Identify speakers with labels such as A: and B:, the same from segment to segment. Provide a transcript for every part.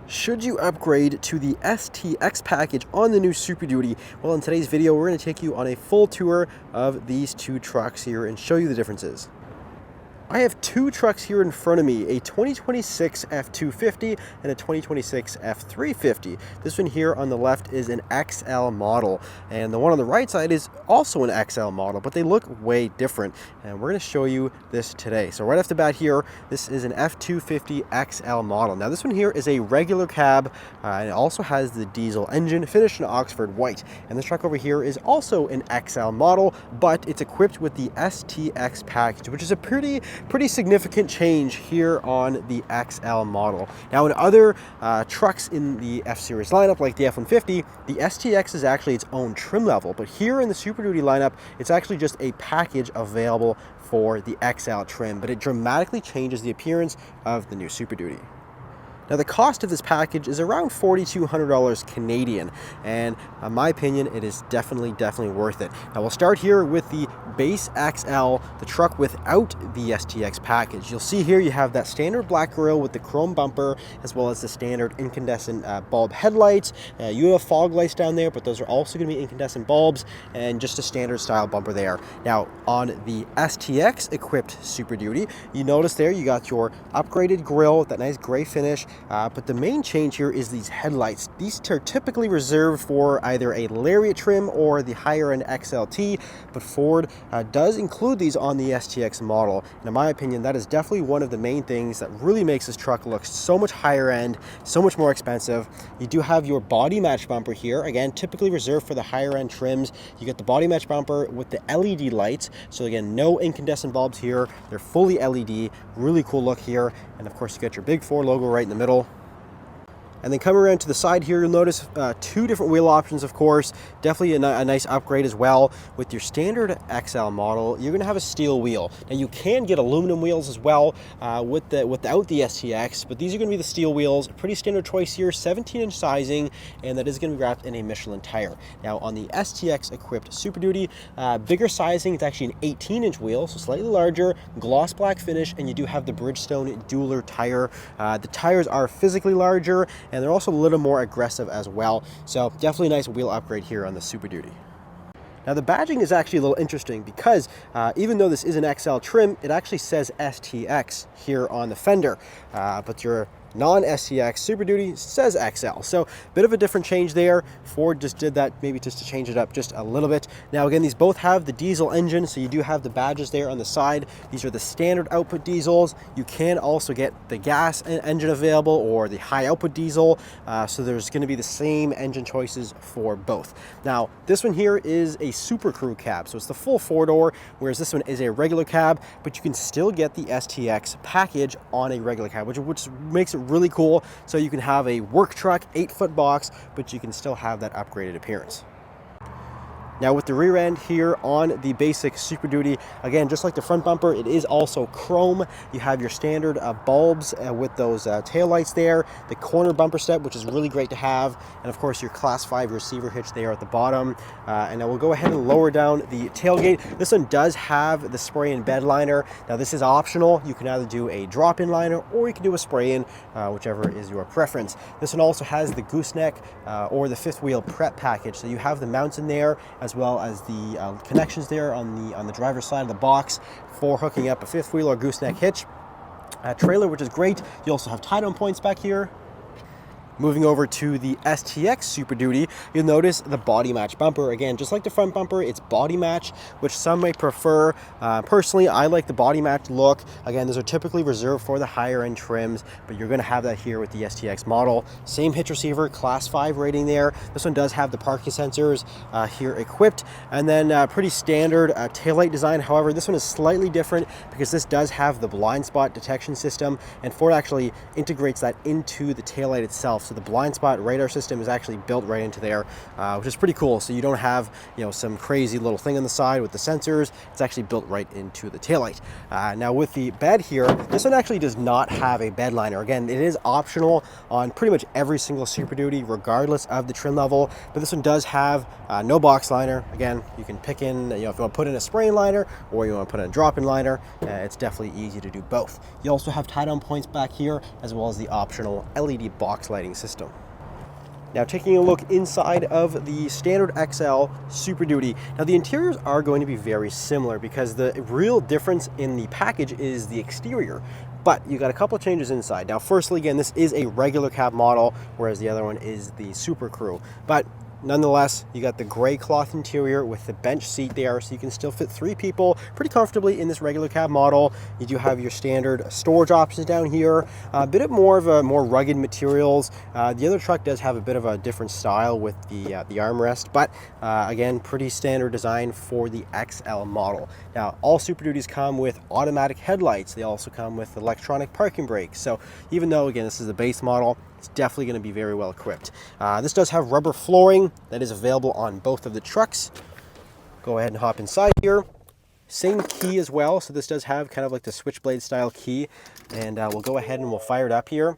A: Should you upgrade to the STX package on the new Super Duty? Well, in today's video, we're going to take you on a full tour of these two trucks here and show you the differences. I have two trucks here in front of me, a 2026 F250 and a 2026 F350. This one here on the left is an XL model, and the one on the right side is also an XL model, but they look way different, and we're going to show you this today. So right off the bat here, this is an F250 XL model. Now this one here is a regular cab, and it also has the diesel engine finished in Oxford white, and this truck over here is also an XL model, but it's equipped with the STX package, which is a pretty significant change here on the XL model. Now in other trucks in the F-Series lineup, like the F-150, the STX is actually its own trim level, but here in the Super Duty lineup, it's actually just a package available for the XL trim, but it dramatically changes the appearance of the new Super Duty. Now the cost of this package is around $4,200 Canadian, and in my opinion, it is definitely worth it. Now we'll start here with the base XL, the truck without the STX package. You'll see here you have that standard black grille with the chrome bumper, as well as the standard incandescent bulb headlights. You have fog lights down there, but those are also going to be incandescent bulbs, and just a standard style bumper there. Now on the STX equipped Super Duty, you notice there you got your upgraded grille with that nice gray finish. But the main change here is these headlights. These are typically reserved for either a Lariat trim or the higher end XLT, but Ford does include these on the STX model. And in my opinion, that is definitely one of the main things that really makes this truck look so much higher end, so much more expensive. You do have your body match bumper here, again, typically reserved for the higher end trims. You get the body match bumper with the LED lights. So again, no incandescent bulbs here. They're fully LED, really cool look here. And of course, you got your big Ford logo right in the middle. And then coming around to the side here, you'll notice two different wheel options, of course. Definitely a nice upgrade as well. With your standard XL model, you're going to have a steel wheel. Now you can get aluminum wheels as well without the STX, but these are going to be the steel wheels. Pretty standard choice here, 17-inch sizing, and that is going to be wrapped in a Michelin tire. Now on the STX equipped Super Duty, bigger sizing, it's actually an 18-inch wheel, so slightly larger, gloss black finish, and you do have the Bridgestone dualer tire. The tires are physically larger, and they're also a little more aggressive as well. So definitely a nice wheel upgrade here on the Super Duty. Now the badging is actually a little interesting because even though this is an XL trim, it actually says STX here on the fender, but your non-STX Super Duty says XL. So a bit of a different change there. Ford just did that maybe just to change it up just a little bit. Now again, these both have the diesel engine, so you do have the badges there on the side. These are the standard output diesels. You can also get the gas engine available or the high output diesel. So there's going to be the same engine choices for both. Now this one here is a Super Crew cab, so it's the full four-door, whereas this one is a regular cab, but you can still get the STX package on a regular cab, which makes it really cool. So you can have a work truck, 8-foot box, but you can still have that upgraded appearance. Now with the rear end here on the basic Super Duty, again, just like the front bumper, it is also chrome. You have your standard bulbs with those tail lights there, the corner bumper step, which is really great to have, and of course your Class 5 receiver hitch there at the bottom. And now we'll go ahead and lower down the tailgate. This one does have the spray-in bed liner. Now this is optional. You can either do a drop-in liner or you can do a spray-in, whichever is your preference. This one also has the gooseneck or the fifth wheel prep package. So you have the mounts in there, as well as the connections there on the driver's side of the box for hooking up a fifth wheel or gooseneck hitch. Trailer, which is great. You also have tie-down points back here. Moving over to the STX Super Duty, you'll notice the body match bumper. Again, just like the front bumper, it's body match, which some may prefer. Personally, I like the body match look. Again, those are typically reserved for the higher end trims, but you're going to have that here with the STX model. Same hitch receiver, Class 5 rating there. This one does have the parking sensors here equipped, and then pretty standard taillight design. However, this one is slightly different because this does have the blind spot detection system, and Ford actually integrates that into the taillight itself. So the blind spot radar system is actually built right into there, which is pretty cool. So you don't have, some crazy little thing on the side with the sensors. It's actually built right into the taillight. Now with the bed here, this one actually does not have a bed liner. Again, it is optional on pretty much every single Super Duty, regardless of the trim level. But this one does have no box liner. Again, you can pick in, if you want to put in a spray liner or you want to put in a drop-in liner. It's definitely easy to do both. You also have tie-down points back here, as well as the optional LED box lighting system. Now taking a look inside of the standard XL Super Duty. Now the interiors are going to be very similar because the real difference in the package is the exterior. But you got a couple of changes inside. Now firstly, again, this is a regular cab model, whereas the other one is the Super Crew. But nonetheless, you got the gray cloth interior with the bench seat there, so you can still fit 3 people pretty comfortably in this regular cab model. You do have your standard storage options down here, a bit more of a more rugged materials. The other truck does have a bit of a different style with the armrest, but again, pretty standard design for the XL model. Now, all Super Duties come with automatic headlights. They also come with electronic parking brakes. So even though, again, this is a base model, it's definitely going to be very well equipped. This does have rubber flooring that is available on both of the trucks. Go ahead and hop inside here. Same key as well, so this does have kind of like the switchblade style key, and we'll go ahead and we'll fire it up here.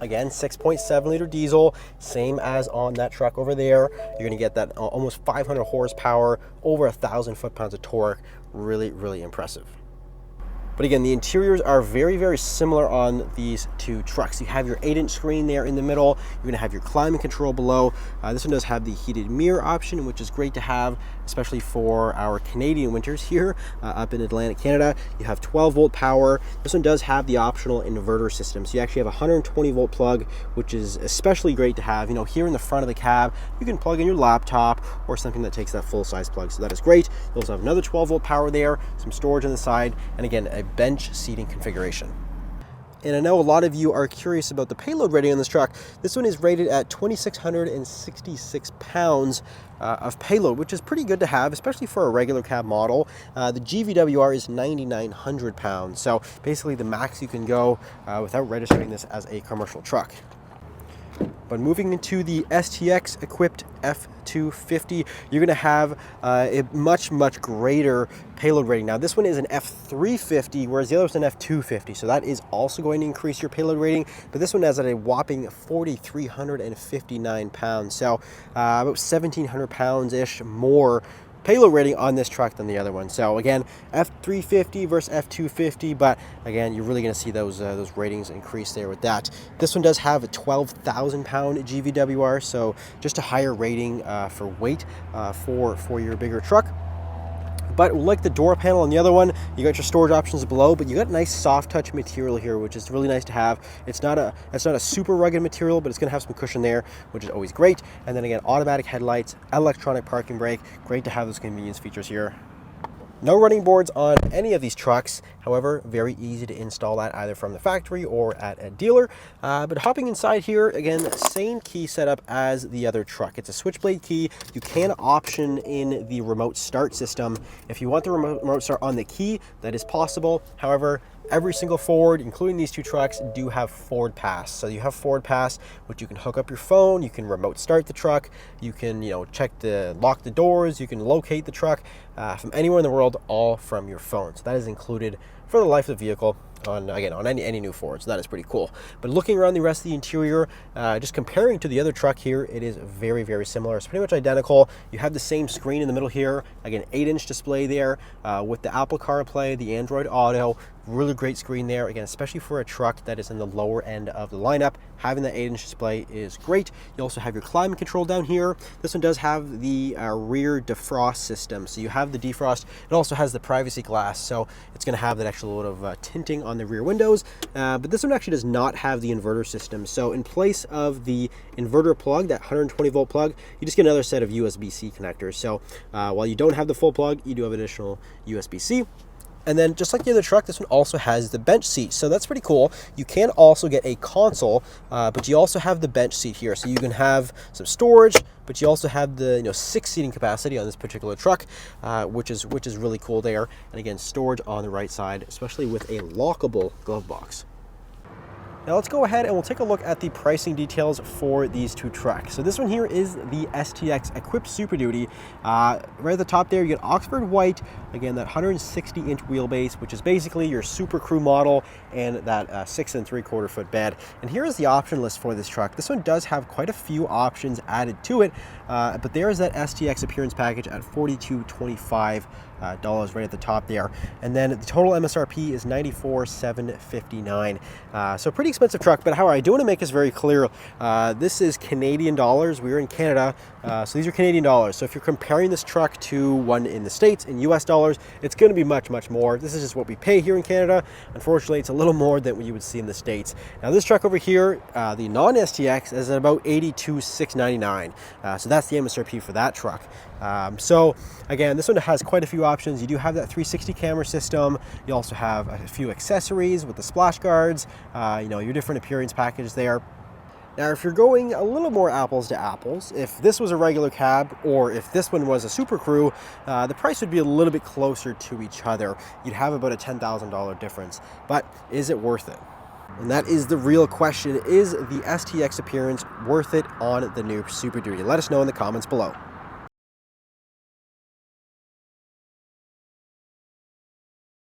A: Again, 6.7 liter diesel, same as on that truck over there. You're going to get that almost 500 horsepower, over 1,000 foot-pounds of torque. Really, really impressive. But again, the interiors are very, very similar on these two trucks. You have your 8-inch screen there in the middle. You're going to have your climate control below. This one does have the heated mirror option, which is great to have, especially for our Canadian winters here up in Atlantic Canada. You have 12-volt power. This one does have the optional inverter system. So you actually have a 120-volt plug, which is especially great to have. You know, here in the front of the cab, you can plug in your laptop or something that takes that full-size plug. So that is great. You also have another 12-volt power there, some storage on the side, and again, a bench seating configuration. And I know a lot of you are curious about the payload rating on this truck. This one is rated at 2,666 pounds of payload, which is pretty good to have, especially for a regular cab model. The GVWR is 9,900 pounds. So basically the max you can go without registering this as a commercial truck. But moving into the STX equipped F250, you're going to have a much, much greater payload rating. Now this one is an F350, whereas the other is an F250. So that is also going to increase your payload rating. But this one has at a whopping 4,359 pounds. So about 1,700 pounds-ish more payload rating on this truck than the other one. So again, F350 versus F250, but again, you're really going to see those ratings increase there with that. This one does have a 12,000 pound GVWR, so just a higher rating for weight for your bigger truck. But like the door panel on the other one, you got your storage options below, but you got nice soft touch material here, which is really nice to have. It's not a super rugged material, but it's going to have some cushion there, which is always great. And then again, automatic headlights, electronic parking brake. Great to have those convenience features here. No running boards on any of these trucks. However, very easy to install that either from the factory or at a dealer. But hopping inside here, again, same key setup as the other truck. It's a switchblade key. You can option in the remote start system. If you want the remote start on the key, that is possible. However, every single Ford, including these two trucks, do have Ford Pass. So you have Ford Pass, which you can hook up your phone, you can remote start the truck, you can, lock the doors, you can locate the truck from anywhere in the world, all from your phone. So that is included for the life of the vehicle on any new Ford. So that is pretty cool. But looking around the rest of the interior, just comparing to the other truck here, it is very, very similar. It's pretty much identical. You have the same screen in the middle here. Again, 8-inch display there with the Apple CarPlay, the Android Auto. Really great screen there. Again, especially for a truck that is in the lower end of the lineup, having the 8-inch display is great. You also have your climate control down here. This one does have the rear defrost system. So you have the defrost. It also has the privacy glass. So it's going to have that extra little bit of tinting on the rear windows. But this one actually does not have the inverter system. So in place of the inverter plug, that 120-volt plug, you just get another set of USB-C connectors. So while you don't have the full plug, you do have additional USB-C. And then just like the other truck, this one also has the bench seat. So that's pretty cool. You can also get a console, but you also have the bench seat here. So you can have some storage, but you also have the 6 seating capacity on this particular truck, which is really cool there. And again, storage on the right side, especially with a lockable glove box. Now let's go ahead and we'll take a look at the pricing details for these two trucks. So this one here is the STX Equipped Super Duty. Right at the top there, you get Oxford White, again, that 160-inch wheelbase, which is basically your Super Crew model, and that 6 3/4 foot bed. And here is the option list for this truck. This one does have quite a few options added to it, but there is that STX Appearance package at $4,225 dollars right at the top there. And then the total MSRP is $94,759. So pretty expensive truck, but however, I do want to make this very clear. This is Canadian dollars. We're in Canada, so these are Canadian dollars. So if you're comparing this truck to one in the States in US dollars, it's going to be much, much more. This is just what we pay here in Canada. Unfortunately, it's a little more than what you would see in the States. Now this truck over here, the non-STX, is at about $82,699. So that's the MSRP for that truck. So again, this one has quite a few options. You do have that 360 camera system. You also have a few accessories with the splash guards, your different appearance package there. Now, if you're going a little more apples to apples, if this was a regular cab or if this one was a Super Crew, the price would be a little bit closer to each other. You'd have about a $10,000 difference, but is it worth it? And that is the real question. Is the STX Appearance worth it on the new Super Duty? Let us know in the comments below.